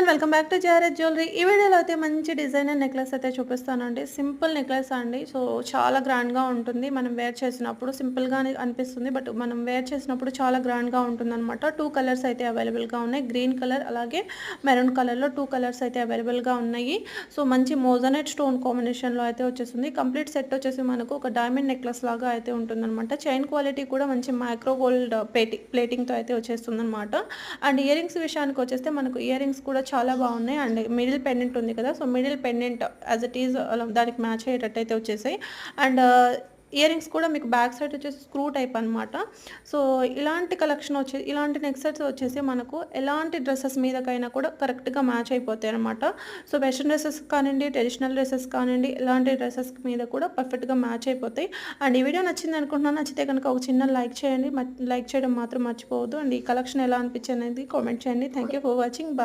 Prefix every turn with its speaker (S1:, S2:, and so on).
S1: Everyone welcome back to JRS jewellery. ఈ వీడియోలో అయితే మంచి డిజైనర్ నెక్లెస్ అయితే చూపిస్తానండి. సింపుల్ నెక్లెస్ అండి. సో చాలా గ్రాండ్గా ఉంటుంది. మనం వేర్ చేసినప్పుడు సింపుల్గానే అనిపిస్తుంది, బట్ మనం వేర్ చేసినప్పుడు చాలా గ్రాండ్గా ఉంటుందన్నమాట. 2 కలర్స్ అయితే అవైలబుల్గా ఉన్నాయి. గ్రీన్ కలర్ అలాగే మెరూన్ కలర్లో 2 కలర్స్ అయితే అవైలబుల్గా ఉన్నాయి. సో మంచి మోజనైట్ స్టోన్ కాంబినేషన్లో అయితే వచ్చేస్తుంది. కంప్లీట్ సెట్ వచ్చేసి మనకు ఒక డైమండ్ నెక్లెస్ లాగా అయితే ఉంటుందన్నమాట. చైన్ క్వాలిటీ కూడా మంచి మైక్రో గోల్డ్ ప్లేటింగ్తో అయితే వచ్చేస్తుంది అనమాట. అండ్ ఇయర్ రింగ్స్ విషయానికి వచ్చేస్తే మనకు ఇయర్ రింగ్స్ కూడా చాలా బాగున్నాయి. అండ్ మిడిల్ పెండెంట్ ఉంది కదా, so middle pendant as it is దానికి మ్యాచ్ అయ్యేటట్టు అయితే వచ్చేసాయి. అండ్ ఇయర్ రింగ్స్ కూడా మీకు బ్యాక్ సైడ్ వచ్చేసి స్క్రూ టైప్ అనమాట. సో ఇలాంటి కలెక్షన్ ఇలాంటి నెక్ సెట్స్ వచ్చేసి మనకు ఎలాంటి డ్రెస్సెస్ మీదకైనా కూడా కరెక్ట్గా మ్యాచ్ అయిపోతాయి అనమాట. సో వెస్ట్రన్ డ్రెస్సెస్ కానివ్వండి, ట్రెడిషనల్ డ్రెస్సెస్ కానివ్వండి, ఇలాంటి డ్రెస్సెస్ మీద కూడా పర్ఫెక్ట్గా మ్యాచ్ అయిపోతాయి. అండ్ ఈ వీడియో నచ్చింది అనుకుంటున్నాను. నచ్చితే కనుక ఒక చిన్న లైక్ చేయండి. లైక్ చేయడం మాత్రం మర్చిపోవద్దు. అండ్ ఈ కలెక్షన్ ఎలా అనిపించింది అనేది కామెంట్ చేయండి. Thank you for watching. Bye.